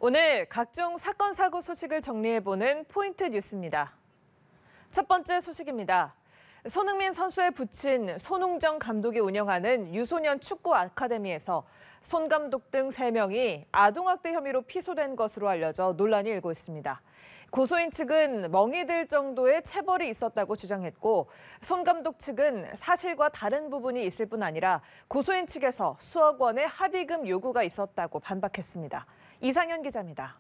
오늘 각종 사건, 사고 소식을 정리해보는 포인트 뉴스입니다. 첫 번째 소식입니다. 손흥민 선수의 부친 손웅정 감독이 운영하는 유소년 축구 아카데미에서 손 감독 등 3명이 아동학대 혐의로 피소된 것으로 알려져 논란이 일고 있습니다. 고소인 측은 멍이 들 정도의 체벌이 있었다고 주장했고, 손 감독 측은 사실과 다른 부분이 있을 뿐 아니라 고소인 측에서 수억 원의 합의금 요구가 있었다고 반박했습니다. 이상현 기자입니다.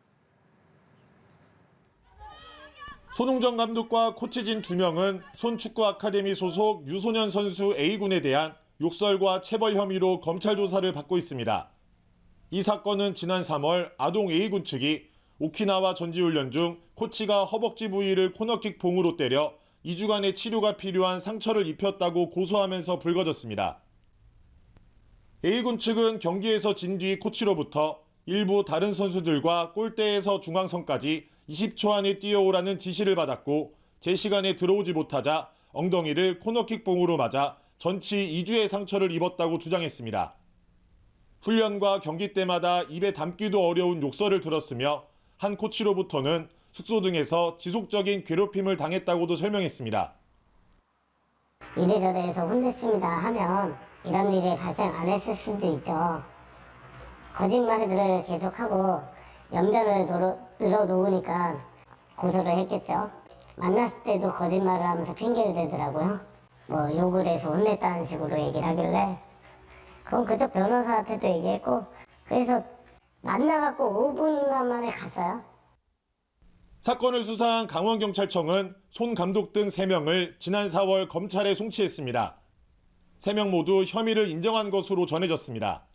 손웅정 감독과 코치진 2명은 손축구 아카데미 소속 유소년 선수 A군에 대한 욕설과 체벌 혐의로 검찰 조사를 받고 있습니다. 이 사건은 지난 3월 아동 A군 측이 오키나와 전지훈련 중 코치가 허벅지 부위를 코너킥 봉으로 때려 2주간의 치료가 필요한 상처를 입혔다고 고소하면서 불거졌습니다. A군 측은 경기에서 진 뒤 코치로부터 일부 다른 선수들과 골대에서 중앙선까지 20초 안에 뛰어오라는 지시를 받았고, 제 시간에 들어오지 못하자 엉덩이를 코너킥 봉으로 맞아 전치 2주의 상처를 입었다고 주장했습니다. 훈련과 경기 때마다 입에 담기도 어려운 욕설을 들었으며, 한 코치로부터는 숙소 등에서 지속적인 괴롭힘을 당했다고도 설명했습니다. 이래저래해서 혼냈습니다 하면 이런 일이 발생 안 했을 수도 있죠. 거짓말들을 계속하고 연변을 늘어놓으니까 고소를 했겠죠. 만났을 때도 거짓말을 하면서 핑계를 대더라고요. 뭐 욕을 해서 혼냈다는 식으로 얘기를 하길래 그건 그쪽 변호사한테도 얘기했고, 그래서 만나갖고 5분간 만에 갔어요. 사건을 수사한 강원경찰청은 손 감독 등 3명을 지난 4월 검찰에 송치했습니다. 3명 모두 혐의를 인정한 것으로 전해졌습니다.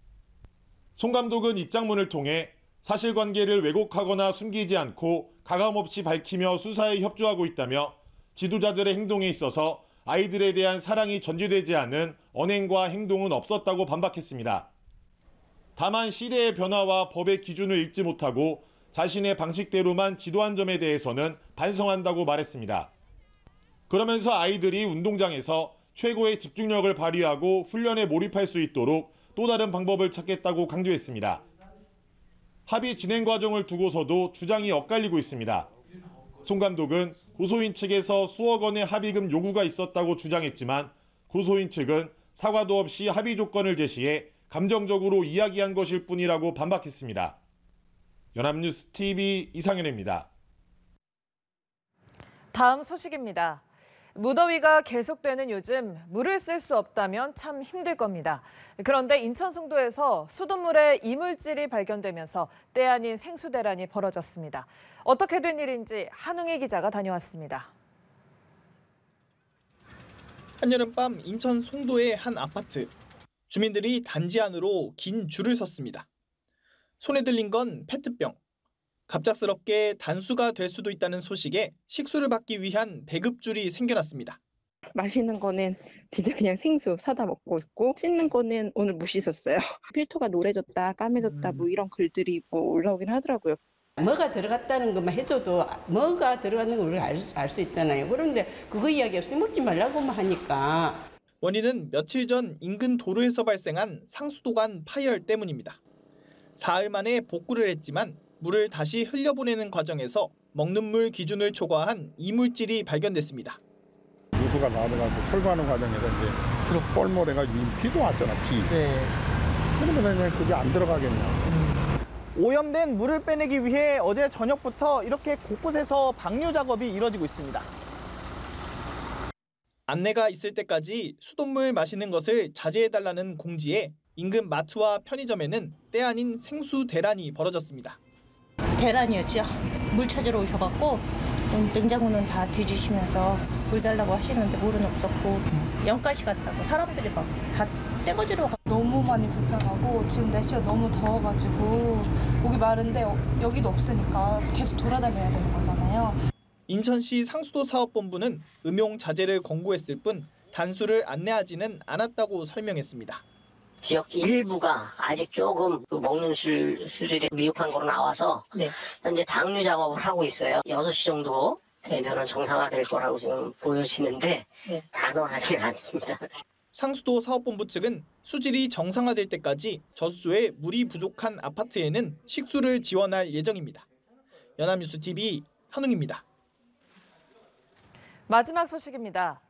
손 감독은 입장문을 통해 사실관계를 왜곡하거나 숨기지 않고 가감없이 밝히며 수사에 협조하고 있다며, 지도자들의 행동에 있어서 아이들에 대한 사랑이 전제되지 않은 언행과 행동은 없었다고 반박했습니다. 다만 시대의 변화와 법의 기준을 읽지 못하고 자신의 방식대로만 지도한 점에 대해서는 반성한다고 말했습니다. 그러면서 아이들이 운동장에서 최고의 집중력을 발휘하고 훈련에 몰입할 수 있도록 또 다른 방법을 찾겠다고 강조했습니다. 합의 진행 과정을 두고서도 주장이 엇갈리고 있습니다. 손 감독은 고소인 측에서 수억 원의 합의금 요구가 있었다고 주장했지만, 고소인 측은 사과도 없이 합의 조건을 제시해 감정적으로 이야기한 것일 뿐이라고 반박했습니다. 연합뉴스 TV 이상현입니다. 다음 소식입니다. 무더위가 계속되는 요즘 물을 쓸 수 없다면 참 힘들 겁니다. 그런데 인천 송도에서 수돗물에 이물질이 발견되면서 때 아닌 생수대란이 벌어졌습니다. 어떻게 된 일인지 한웅희 기자가 다녀왔습니다. 한여름밤 인천 송도의 한 아파트. 주민들이 단지 안으로 긴 줄을 섰습니다. 손에 들린 건 페트병. 갑작스럽게 단수가 될 수도 있다는 소식에 식수를 받기 위한 배급줄이 생겨났습니다. 마시는 거는 진짜 그냥 생수 사다 먹고 있고, 씻는 거는 오늘 못 씻었어요. 필터가 노래졌다, 까매졌다 뭐 이런 글들이 뭐 올라오긴 하더라고요. 뭐가 들어갔다는 것만 해줘도 뭐가 들어갔는 걸 우리가 알 수 있잖아요. 그런데 그거 이야기 없이 먹지 말라고만 하니까. 원인은 며칠 전 인근 도로에서 발생한 상수도관 파열 때문입니다. 사흘 만에 복구를 했지만 물을 다시 흘려보내는 과정에서 먹는 물 기준을 초과한 이물질이 발견됐습니다. 누수가 나가서 철거하는 과정에서 이제 뻘모래가 비도 왔잖아, 비. 네. 그러면 그냥 그게 안 들어가겠냐. 오염된 물을 빼내기 위해 어제 저녁부터 이렇게 곳곳에서 방류 작업이 이뤄지고 있습니다. 안내가 있을 때까지 수돗물 마시는 것을 자제해달라는 공지에 인근 마트와 편의점에는 때 아닌 생수 대란이 벌어졌습니다. 대란이었죠. 물 찾으러 오셔갖고 냉장고는 다 뒤지시면서 물 달라고 하시는데 물은 없었고, 연가시 같다고 사람들이 막 다 떼거지러 가. 너무 많이 불편하고 지금 날씨가 너무 더워가지고 목이 마른데 여기도 없으니까 계속 돌아다녀야 되는 거잖아요. 인천시 상수도 사업본부는 음용 자제를 권고했을 뿐 단수를 안내하지는 않았다고 설명했습니다. 지역 일부가 아직 조금 먹는 수질이 미흡한 거로 나와서 현재 당류 작업을 하고 있어요. 6시 정도 되면 정상화될 거라고 지금 보여지는데 단언하지 않습니다. 상수도 사업본부 측은 수질이 정상화될 때까지 저수조에 물이 부족한 아파트에는 식수를 지원할 예정입니다. 연합뉴스TV 한웅입니다. 마지막 소식입니다.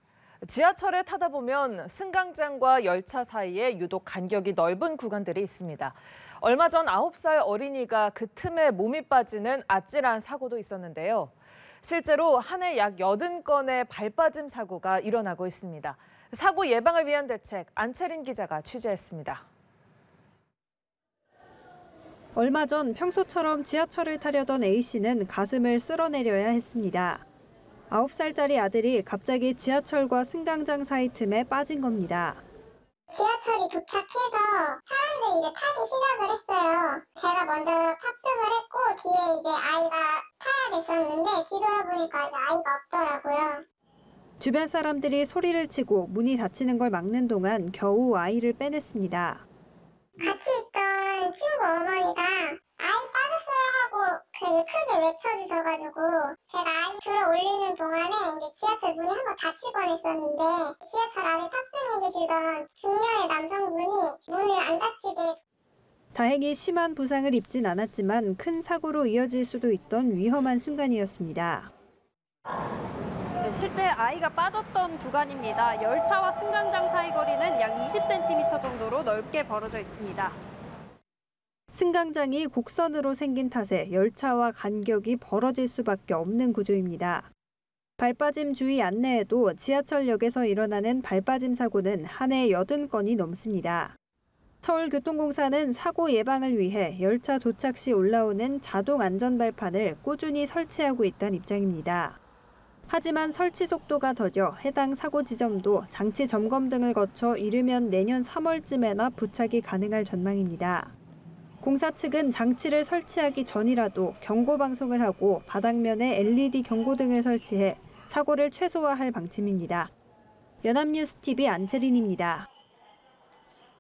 지하철에 타다 보면 승강장과 열차 사이에 유독 간격이 넓은 구간들이 있습니다. 얼마 전 9살 어린이가 그 틈에 몸이 빠지는 아찔한 사고도 있었는데요. 실제로 한 해 약 80건의 발빠짐 사고가 일어나고 있습니다. 사고 예방을 위한 대책, 안채린 기자가 취재했습니다. 얼마 전 평소처럼 지하철을 타려던 A씨는 가슴을 쓸어내려야 했습니다. 9살짜리 아들이 갑자기 지하철과 승강장 사이 틈에 빠진 겁니다. 지하철이 도착해서 사람들이 이제 타기 시작을 했어요. 제가 먼저 탑승을 했고 뒤에 이제 아이가 타야 됐었는데 뒤돌아보니까 이제 아이가 없더라고요. 주변 사람들이 소리를 치고 문이 닫히는 걸 막는 동안 겨우 아이를 빼냈습니다. 같이 있던 친구 어머니가 아이 빠졌어요 하고 크게 외쳐주셔가지고 제가 아이 들어 올리는 동안에 이제 지하철 문이 한번 닫힐 뻔했었는데 지하철 안에 탑승해 계시던 중년의 남성분이 문을 안 닫히게. 다행히 심한 부상을 입진 않았지만 큰 사고로 이어질 수도 있던 위험한 순간이었습니다. 실제 아이가 빠졌던 구간입니다. 열차와 승강장 사이 거리는 약 20cm 정도로 넓게 벌어져 있습니다. 승강장이 곡선으로 생긴 탓에 열차와 간격이 벌어질 수밖에 없는 구조입니다. 발빠짐 주의 안내에도 지하철역에서 일어나는 발빠짐 사고는 한 해 80건이 넘습니다. 서울교통공사는 사고 예방을 위해 열차 도착 시 올라오는 자동 안전발판을 꾸준히 설치하고 있다는 입장입니다. 하지만 설치 속도가 더뎌 해당 사고 지점도 장치 점검 등을 거쳐 이르면 내년 3월쯤에나 부착이 가능할 전망입니다. 공사 측은 장치를 설치하기 전이라도 경고 방송을 하고 바닥면에 LED 경고등을 설치해 사고를 최소화할 방침입니다. 연합뉴스TV 안채린입니다.